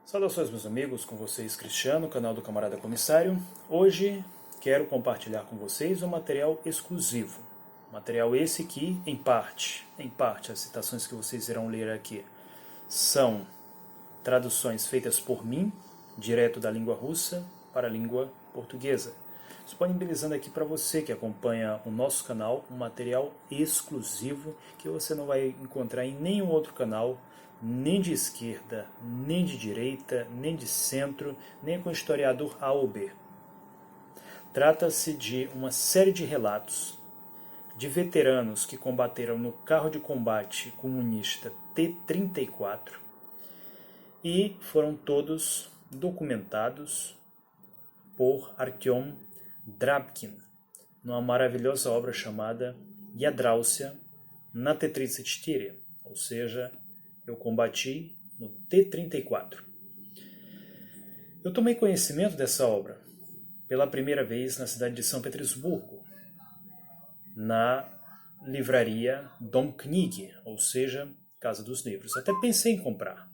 Saudações, meus amigos, com vocês Cristiano, canal do Camarada Comissário. Hoje quero compartilhar com vocês um material exclusivo. Material esse que, em parte, as citações que vocês irão ler aqui são traduções feitas por mim, direto da língua russa para a língua portuguesa. Disponibilizando aqui para você que acompanha o nosso canal um material exclusivo que você não vai encontrar em nenhum outro canal, nem de esquerda, nem de direita, nem de centro, nem com historiador A ou B. Trata-se de uma série de relatos de veteranos que combateram no carro de combate comunista T-34 e foram todos documentados por Artyom Drabkin, numa maravilhosa obra chamada Yadraussia na T-34, ou seja, eu combati no T-34. Eu tomei conhecimento dessa obra pela primeira vez na cidade de São Petersburgo, na livraria Dom Knig, ou seja, Casa dos Livros. Até pensei em comprar,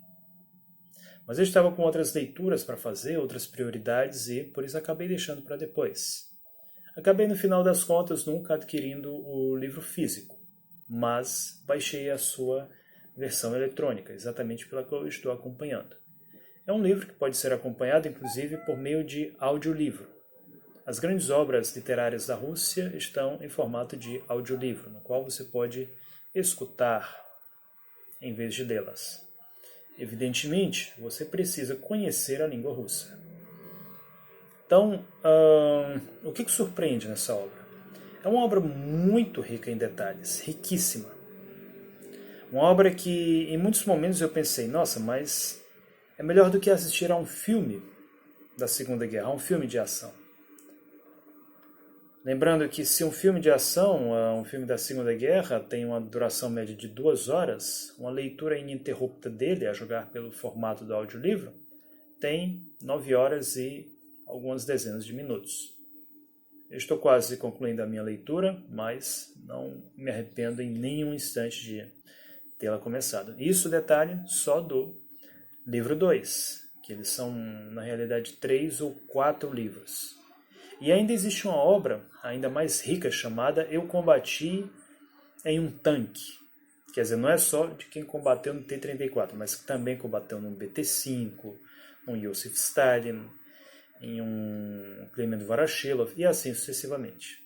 mas eu estava com outras leituras para fazer, outras prioridades e por isso acabei deixando para depois. Acabei no final das contas nunca adquirindo o livro físico, mas baixei a sua versão eletrônica, exatamente pela que eu estou acompanhando. É um livro que pode ser acompanhado, inclusive, por meio de audiolivro. As grandes obras literárias da Rússia estão em formato de audiolivro, no qual você pode escutar em vez de lê-las. Evidentemente, você precisa conhecer a língua russa. Então, o que surpreende nessa obra? É uma obra muito rica em detalhes, riquíssima. Uma obra que em muitos momentos eu pensei, nossa, mas é melhor do que assistir a um filme da Segunda Guerra, a um filme de ação. Lembrando que se um filme de ação, um filme da Segunda Guerra, tem uma duração média de 2 horas, uma leitura ininterrupta dele, a jogar pelo formato do audiolivro, tem 9 horas e algumas dezenas de minutos. Eu estou quase concluindo a minha leitura, mas não me arrependo em nenhum instante de tê-la começado. Isso, detalhe, só do livro 2, que eles são, na realidade, 3 ou 4 livros. E ainda existe uma obra ainda mais rica chamada Eu Combati em um Tanque. Quer dizer, não é só de quem combateu no T-34, mas que também combateu no BT-5, no Iosif Stalin, em um Clement Voroshilov e assim sucessivamente.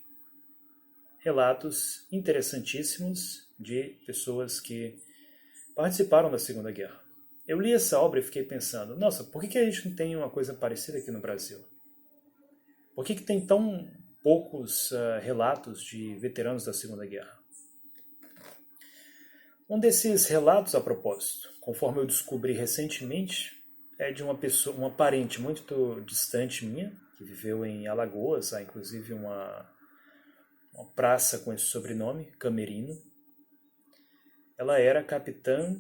Relatos interessantíssimos de pessoas que participaram da Segunda Guerra. Eu li essa obra e fiquei pensando, nossa, por que a gente não tem uma coisa parecida aqui no Brasil? Por que tem tão poucos relatos de veteranos da Segunda Guerra? Um desses relatos, a propósito, conforme eu descobri recentemente, é de uma pessoa, uma parente muito distante minha, que viveu em Alagoas, há inclusive uma praça com esse sobrenome, Camerino. Ela era capitã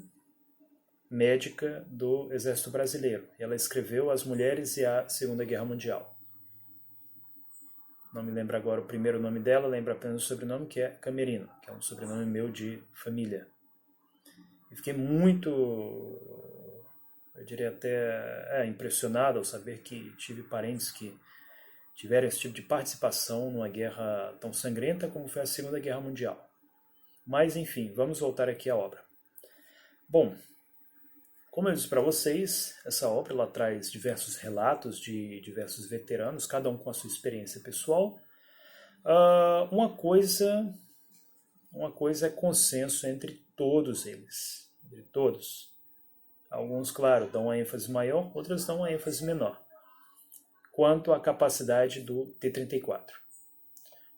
médica do Exército Brasileiro. Ela escreveu As Mulheres e a Segunda Guerra Mundial. Não me lembro agora o primeiro nome dela, lembro apenas o sobrenome, que é Camerino, que é um sobrenome meu de família. E fiquei muito, eu diria até impressionado ao saber que tive parentes que tiveram esse tipo de participação numa guerra tão sangrenta como foi a Segunda Guerra Mundial. Mas, enfim, vamos voltar aqui à obra. Bom, como eu disse para vocês, essa obra ela traz diversos relatos de diversos veteranos, cada um com a sua experiência pessoal. Uma coisa é consenso entre todos eles, entre todos. Alguns, claro, dão uma ênfase maior, outros dão uma ênfase menor, quanto à capacidade do T-34.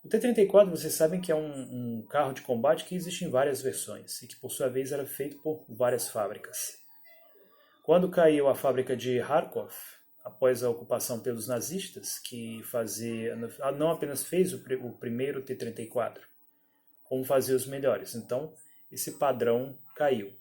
O T-34, vocês sabem que é um carro de combate que existe em várias versões e que, por sua vez, era feito por várias fábricas. Quando caiu a fábrica de Kharkov, após a ocupação pelos nazistas, que não apenas fez o primeiro T-34, como fazia os melhores. Então, esse padrão caiu.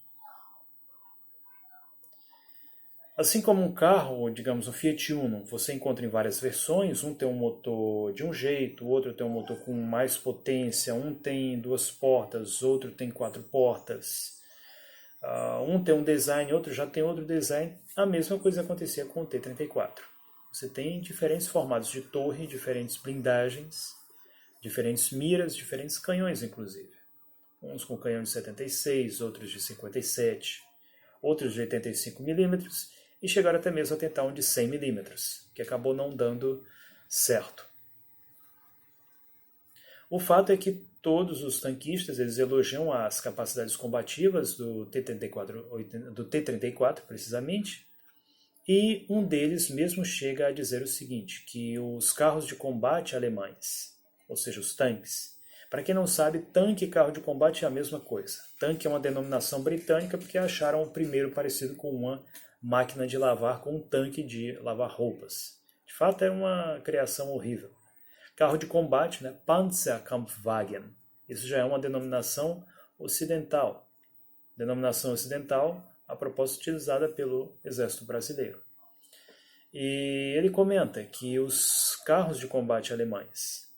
Assim como um carro, digamos um Fiat Uno, você encontra em várias versões, um tem um motor de um jeito, o outro tem um motor com mais potência, um tem 2 portas, outro tem 4 portas. Um tem um design, outro já tem outro design. A mesma coisa acontecia com o T-34. Você tem diferentes formatos de torre, diferentes blindagens, diferentes miras, diferentes canhões, inclusive. Uns com canhão de 76, outros de 57, outros de 85 milímetros, e chegaram até mesmo a tentar um de 100 milímetros, que acabou não dando certo. O fato é que todos os tanquistas eles elogiam as capacidades combativas do T-34, precisamente, e um deles mesmo chega a dizer o seguinte, que os carros de combate alemães, ou seja, os tanques, para quem não sabe, tanque e carro de combate é a mesma coisa. Tanque é uma denominação britânica porque acharam o primeiro parecido com uma máquina de lavar, com um tanque de lavar roupas. De fato, é uma criação horrível. Carro de combate, né? Panzerkampfwagen. Isso já é uma denominação ocidental. Denominação ocidental, a propósito, utilizada pelo Exército Brasileiro. E ele comenta que os carros de combate alemães,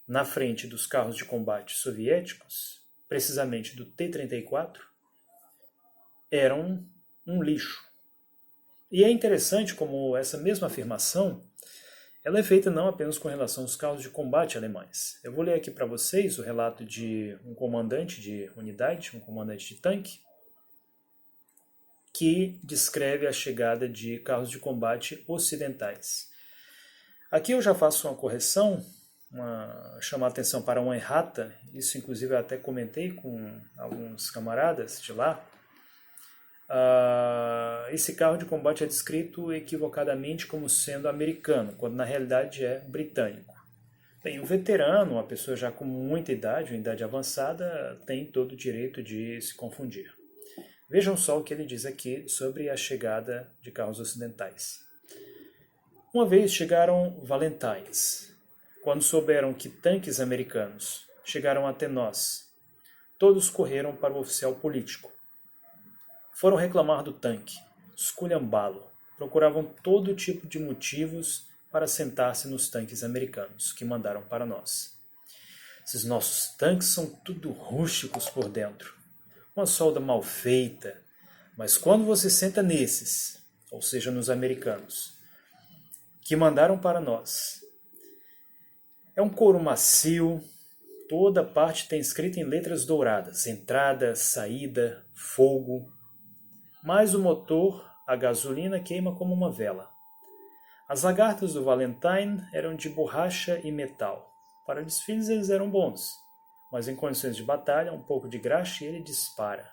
na frente dos carros de combate soviéticos, precisamente do T-34, eram um lixo. E é interessante como essa mesma afirmação ela é feita não apenas com relação aos carros de combate alemães. Eu vou ler aqui para vocês o relato de um comandante de unidade, um comandante de tanque, que descreve a chegada de carros de combate ocidentais. Aqui eu já faço uma correção, chamar a atenção para uma errata, isso inclusive eu até comentei com alguns camaradas de lá. Esse carro de combate é descrito equivocadamente como sendo americano, quando na realidade é britânico. Bem, o veterano, uma pessoa já com muita idade, uma idade avançada, tem todo o direito de se confundir. Vejam só o que ele diz aqui sobre a chegada de carros ocidentais. Uma vez chegaram Valentines. Quando souberam que tanques americanos chegaram até nós, todos correram para o oficial político. Foram reclamar do tanque, esculhambá-lo, procuravam todo tipo de motivos para sentar-se nos tanques americanos que mandaram para nós. Esses nossos tanques são tudo rústicos por dentro, uma solda mal feita, mas quando você senta nesses, ou seja, nos americanos, que mandaram para nós, é um couro macio, toda parte tem escrito em letras douradas, entrada, saída, fogo, mas o motor, a gasolina, queima como uma vela. As lagartas do Valentine eram de borracha e metal. Para desfiles eles eram bons, mas em condições de batalha, um pouco de graxa e ele dispara.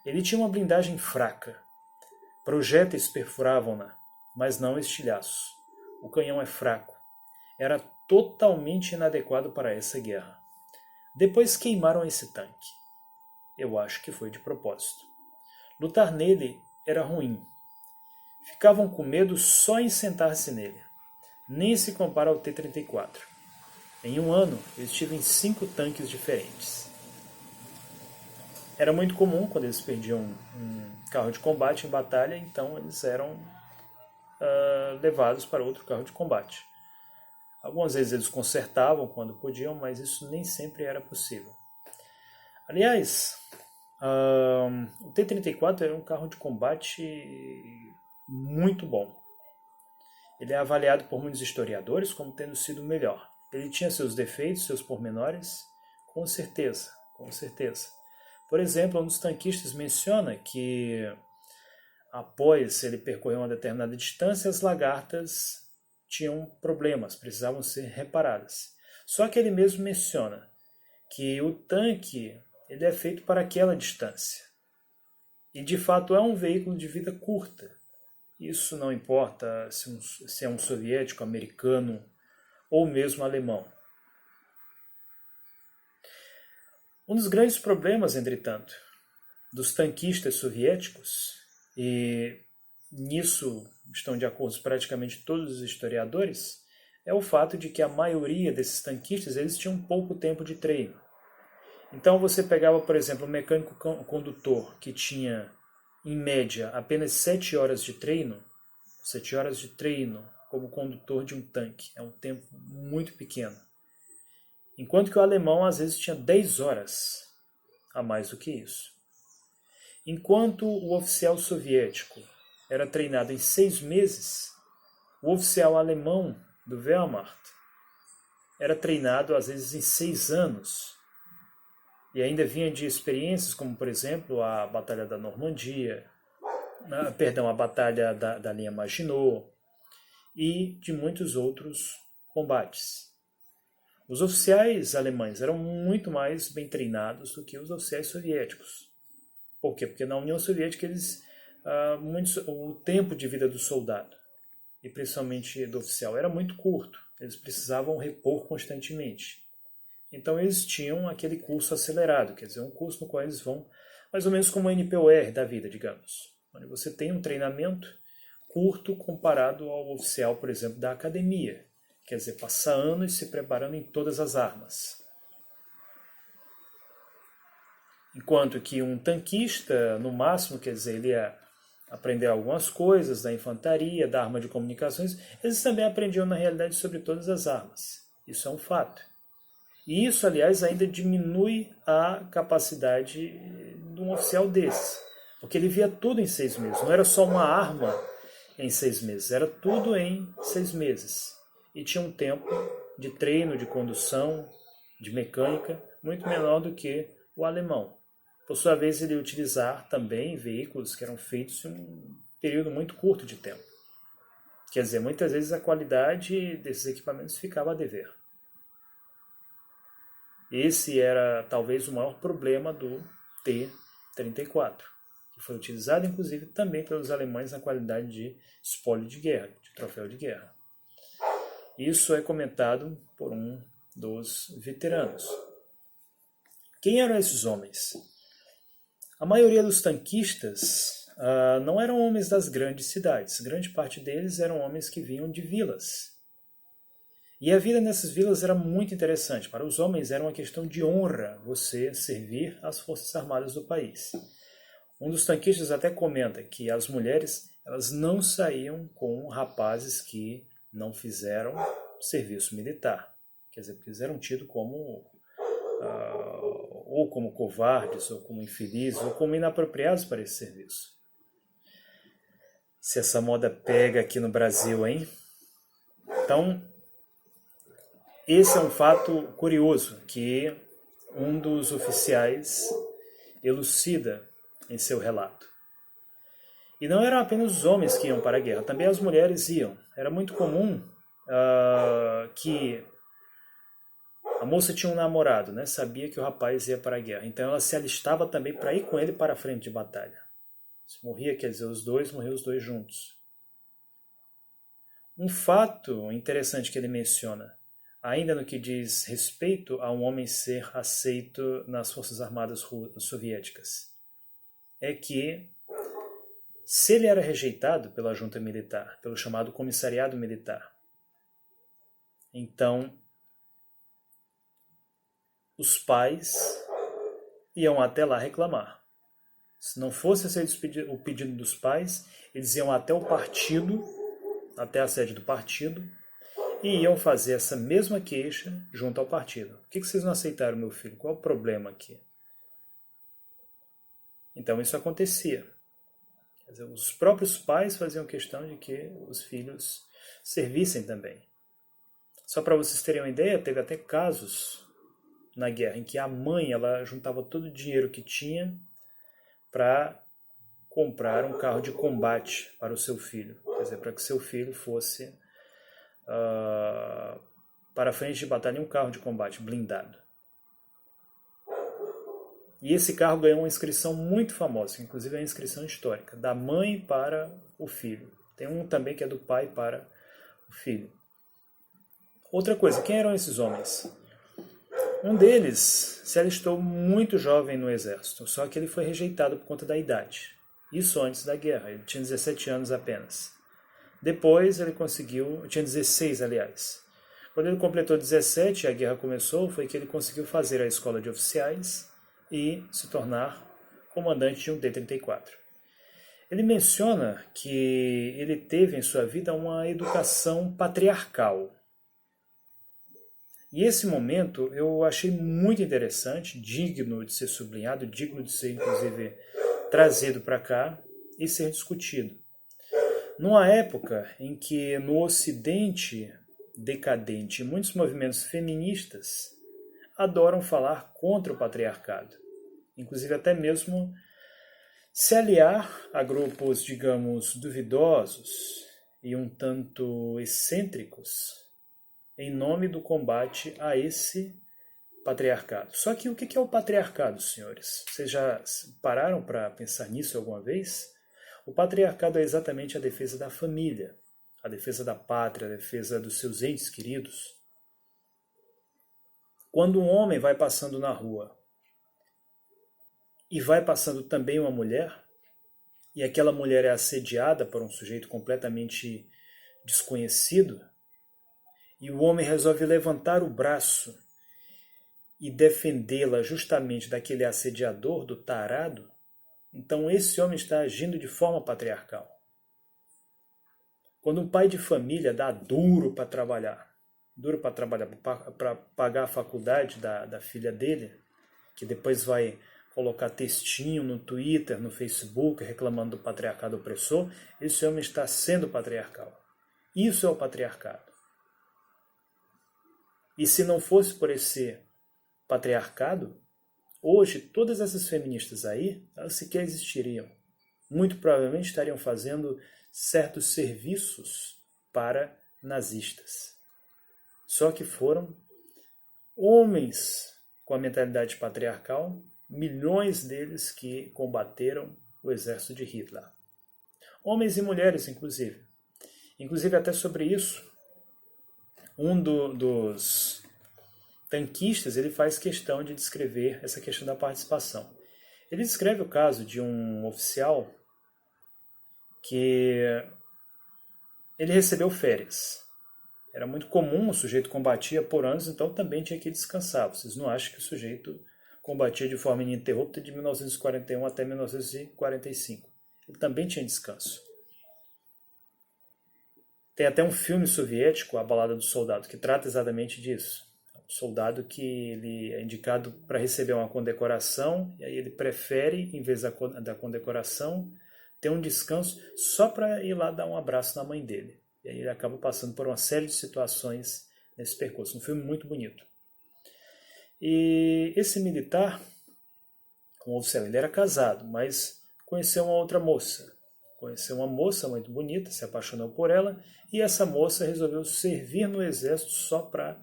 Ele tinha uma blindagem fraca. Projéteis perfuravam-na, mas não estilhaços. O canhão é fraco. Era totalmente inadequado para essa guerra. Depois queimaram esse tanque. Eu acho que foi de propósito. Lutar nele era ruim. Ficavam com medo só em sentar-se nele. Nem se compara ao T-34. Em um ano, eu estive em 5 tanques diferentes. Era muito comum, quando eles perdiam um carro de combate em batalha, então eles eram levados para outro carro de combate. Algumas vezes eles consertavam quando podiam, mas isso nem sempre era possível. Aliás, o T-34 era um carro de combate muito bom. Ele é avaliado por muitos historiadores como tendo sido o melhor. Ele tinha seus defeitos, seus pormenores, com certeza, com certeza. Por exemplo, um dos tanquistas menciona que após ele percorrer uma determinada distância, as lagartas tinham problemas, precisavam ser reparadas. Só que ele mesmo menciona que o tanque ele é feito para aquela distância. E de fato é um veículo de vida curta. Isso não importa se é um soviético, americano ou mesmo alemão. Um dos grandes problemas, entretanto, dos tanquistas soviéticos, e nisso estão de acordo praticamente todos os historiadores, é o fato de que a maioria desses tanquistas eles tinham pouco tempo de treino. Então você pegava, por exemplo, um mecânico condutor que tinha, em média, apenas 7 horas de treino, 7 horas de treino como condutor de um tanque. É um tempo muito pequeno. Enquanto que o alemão, às vezes, tinha 10 horas a mais do que isso. Enquanto o oficial soviético era treinado em 6 meses, o oficial alemão do Wehrmacht era treinado às vezes em 6 anos. E ainda vinha de experiências como, por exemplo, a Batalha da Normandia, a Batalha da linha Maginot e de muitos outros combates. Os oficiais alemães eram muito mais bem treinados do que os oficiais soviéticos. Por quê? Porque na União Soviética o tempo de vida do soldado, e principalmente do oficial, era muito curto. Eles precisavam repor constantemente. Então eles tinham aquele curso acelerado, quer dizer, um curso no qual eles vão mais ou menos como o NPOR da vida, digamos. Onde você tem um treinamento curto comparado ao oficial, por exemplo, da academia. Quer dizer, passa anos se preparando em todas as armas. Enquanto que um tanquista, no máximo, quer dizer, ele ia aprender algumas coisas da infantaria, da arma de comunicações, eles também aprendiam, na realidade, sobre todas as armas. Isso é um fato. E isso, aliás, ainda diminui a capacidade de um oficial desse. Porque ele via tudo em 6 meses. Não era só uma arma em 6 meses, era tudo em 6 meses. E tinha um tempo de treino, de condução, de mecânica, muito menor do que o alemão. Por sua vez, ele ia utilizar também veículos que eram feitos em um período muito curto de tempo. Quer dizer, muitas vezes a qualidade desses equipamentos ficava a dever. Esse era talvez o maior problema do T-34, que foi utilizado inclusive também pelos alemães na qualidade de espólio de guerra, de troféu de guerra. Isso é comentado por um dos veteranos. Quem eram esses homens? A maioria dos tanquistas não eram homens das grandes cidades. Grande parte deles eram homens que vinham de vilas. E a vida nessas vilas era muito interessante. Para os homens era uma questão de honra você servir às Forças Armadas do país. Um dos tanquistas até comenta que as mulheres elas não saíam com rapazes que não fizeram serviço militar. Quer dizer, porque eles eram tidos como ou como covardes, ou como infelizes, ou como inapropriados para esse serviço. Se essa moda pega aqui no Brasil, hein? Então, esse é um fato curioso que um dos oficiais elucida em seu relato. E não eram apenas os homens que iam para a guerra, também as mulheres iam. Era muito comum que a moça tinha um namorado, né? Sabia que o rapaz ia para a guerra, então ela se alistava também para ir com ele para a frente de batalha. Se morria, quer dizer, morriam os dois juntos. Um fato interessante que ele menciona, ainda no que diz respeito a um homem ser aceito nas Forças Armadas soviéticas, é que se ele era rejeitado pela junta militar, pelo chamado comissariado militar, então os pais iam até lá reclamar. Se não fosse aceito o pedido dos pais, eles iam até o partido, até a sede do partido, e iam fazer essa mesma queixa junto ao partido. Por que vocês não aceitaram meu filho? Qual é o problema aqui? Então isso acontecia. Quer dizer, os próprios pais faziam questão de que os filhos servissem também. Só para vocês terem uma ideia, teve até casos na guerra em que a mãe ela juntava todo o dinheiro que tinha para comprar um carro de combate para o seu filho. Quer dizer, para que seu filho fosse para a frente de batalha em um carro de combate blindado. E esse carro ganhou uma inscrição muito famosa, inclusive é uma inscrição histórica, da mãe para o filho. Tem um também que é do pai para o filho. Outra coisa, quem eram esses homens? Um deles se alistou muito jovem no exército, só que ele foi rejeitado por conta da idade. Isso antes da guerra, ele tinha 17 anos apenas. Depois ele conseguiu, tinha 16 aliás. Quando ele completou 17 e a guerra começou, foi que ele conseguiu fazer a escola de oficiais e se tornar comandante de um D-34. Ele menciona que ele teve em sua vida uma educação patriarcal. E esse momento eu achei muito interessante, digno de ser sublinhado, digno de ser, inclusive, trazido para cá e ser discutido. Numa época em que no Ocidente decadente muitos movimentos feministas adoram falar contra o patriarcado, inclusive até mesmo se aliar a grupos, digamos, duvidosos e um tanto excêntricos em nome do combate a esse patriarcado. Só que o que é o patriarcado, senhores? Vocês já pararam para pensar nisso alguma vez? O patriarcado é exatamente a defesa da família, a defesa da pátria, a defesa dos seus entes queridos. Quando um homem vai passando na rua e vai passando também uma mulher, e aquela mulher é assediada por um sujeito completamente desconhecido, e o homem resolve levantar o braço e defendê-la justamente daquele assediador, do tarado, então esse homem está agindo de forma patriarcal. Quando um pai de família dá duro para trabalhar, para pagar a faculdade da filha dele, que depois vai colocar textinho no Twitter, no Facebook, reclamando do patriarcado opressor, esse homem está sendo patriarcal. Isso é o patriarcado. E se não fosse por esse patriarcado, hoje todas essas feministas aí, elas sequer existiriam. Muito provavelmente estariam fazendo certos serviços para nazistas. Só que foram homens com a mentalidade patriarcal, milhões deles que combateram o exército de Hitler. Homens e mulheres, inclusive. Inclusive, até sobre isso, um dos tanquistas ele faz questão de descrever essa questão da participação. Ele descreve o caso de um oficial que ele recebeu férias. Era muito comum, o sujeito combatia por anos, então também tinha que descansar. Vocês não acham que o sujeito combatia de forma ininterrupta de 1941 até 1945. Ele também tinha descanso. Tem até um filme soviético, A Balada do Soldado, que trata exatamente disso. Um soldado que ele é indicado para receber uma condecoração, e aí ele prefere, em vez da condecoração, ter um descanso só para ir lá dar um abraço na mãe dele. E aí ele acaba passando por uma série de situações nesse percurso. Um filme muito bonito. E esse militar, um oficial, ele era casado, mas conheceu uma outra moça. Conheceu uma moça muito bonita, se apaixonou por ela, e essa moça resolveu servir no exército só para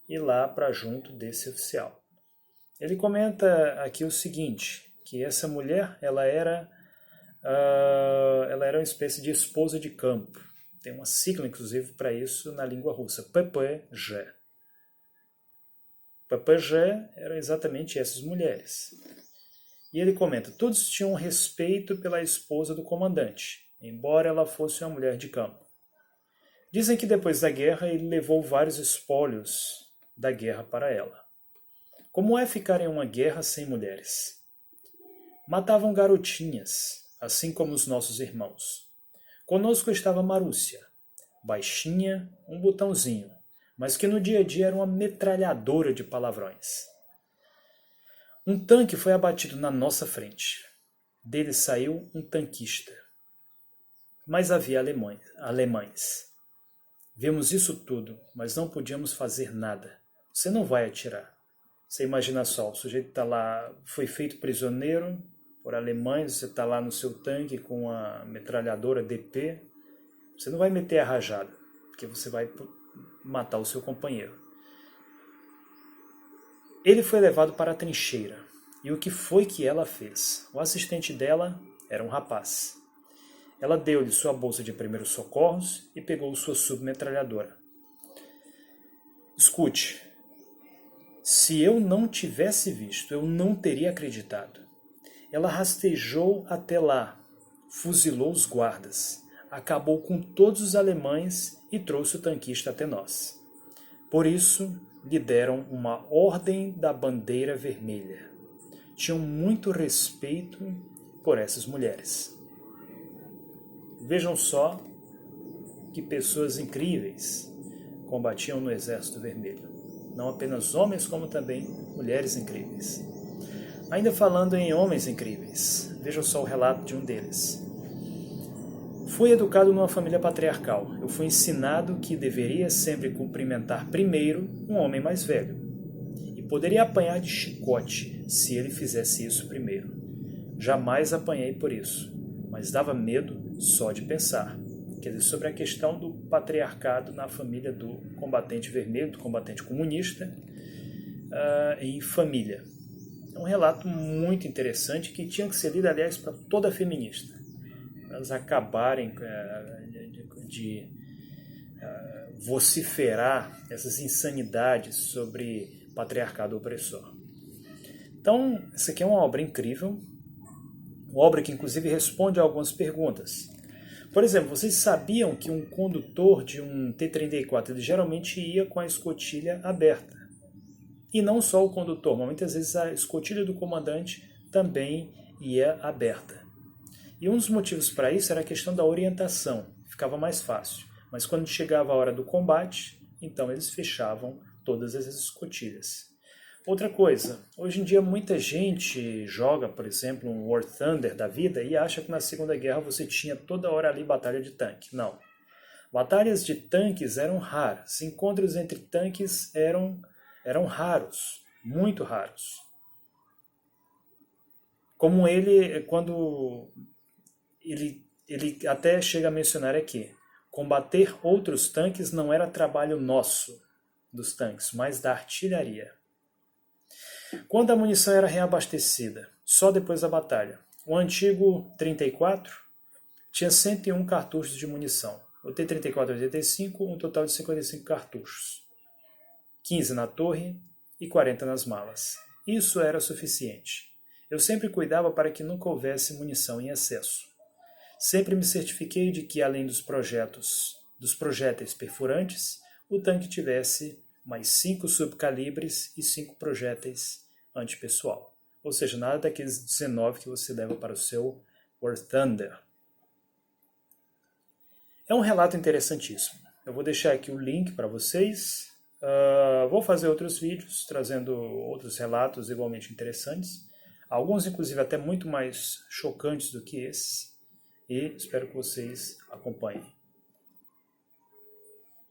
ir lá para junto desse oficial. Ele comenta aqui o seguinte, que essa mulher, ela era uma espécie de esposa de campo. Tem uma sigla, inclusive, para isso na língua russa, PPG. PPG eram exatamente essas mulheres. E ele comenta, todos tinham respeito pela esposa do comandante, embora ela fosse uma mulher de campo. Dizem que depois da guerra ele levou vários espólios da guerra para ela. Como é ficar em uma guerra sem mulheres? Matavam garotinhas, assim como os nossos irmãos. Conosco estava Marúcia, baixinha, um botãozinho, mas que no dia a dia era uma metralhadora de palavrões. Um tanque foi abatido na nossa frente. Dele saiu um tanquista. Mas havia alemães. Vimos isso tudo, mas não podíamos fazer nada. Você não vai atirar. Você imagina só, o sujeito está lá, foi feito prisioneiro por alemães, você está lá no seu tanque com a metralhadora DP, você não vai meter a rajada, porque você vai matar o seu companheiro. Ele foi levado para a trincheira. E o que foi que ela fez? O assistente dela era um rapaz. Ela deu-lhe sua bolsa de primeiros socorros e pegou sua submetralhadora. Escute, se eu não tivesse visto, eu não teria acreditado. Ela rastejou até lá, fuzilou os guardas, acabou com todos os alemães e trouxe o tanquista até nós. Por isso, lhe deram uma ordem da bandeira vermelha. Tinham muito respeito por essas mulheres. Vejam só que pessoas incríveis combatiam no Exército Vermelho. Não apenas homens, como também mulheres incríveis. Ainda falando em homens incríveis, Vejam só o relato de um deles. Fui educado numa família patriarcal. Eu fui ensinado que deveria sempre cumprimentar primeiro um homem mais velho. E poderia apanhar de chicote se ele fizesse isso primeiro. Jamais apanhei por isso, mas dava medo só de pensar. Quer dizer, sobre a questão do patriarcado na família do combatente vermelho, do combatente comunista, em família. É um relato muito interessante que tinha que ser lido, aliás, para toda feminista. Elas acabarem de vociferar essas insanidades sobre patriarcado opressor. Então, essa aqui é uma obra incrível, uma obra que inclusive responde a algumas perguntas. Por exemplo, vocês sabiam que um condutor de um T-34 ele geralmente ia com a escotilha aberta? E não só o condutor, muitas vezes a escotilha do comandante também ia aberta. E um dos motivos para isso era a questão da orientação, ficava mais fácil. Mas quando chegava a hora do combate, então eles fechavam todas essas escotilhas. Outra coisa, hoje em dia muita gente joga, por exemplo, um War Thunder da vida e acha que na Segunda Guerra você tinha toda hora ali batalha de tanque. Não. Batalhas de tanques eram raras, encontros entre tanques eram raros, muito raros. Como quando ele até chega a mencionar aqui, combater outros tanques não era trabalho nosso, dos tanques, mas da artilharia. Quando a munição era reabastecida, só depois da batalha, o antigo 34 tinha 101 cartuchos de munição. O T-34-85, um total de 55 cartuchos. 15 na torre e 40 nas malas. Isso era suficiente. Eu sempre cuidava para que nunca houvesse munição em excesso. Sempre me certifiquei de que, além dos projéteis perfurantes, o tanque tivesse mais 5 subcalibres e 5 projéteis antipessoal. Ou seja, nada daqueles 19 que você leva para o seu War Thunder. É um relato interessantíssimo. Eu vou deixar aqui o link para vocês. Vou fazer outros vídeos trazendo outros relatos igualmente interessantes. Alguns, inclusive, até muito mais chocantes do que esses. E espero que vocês acompanhem.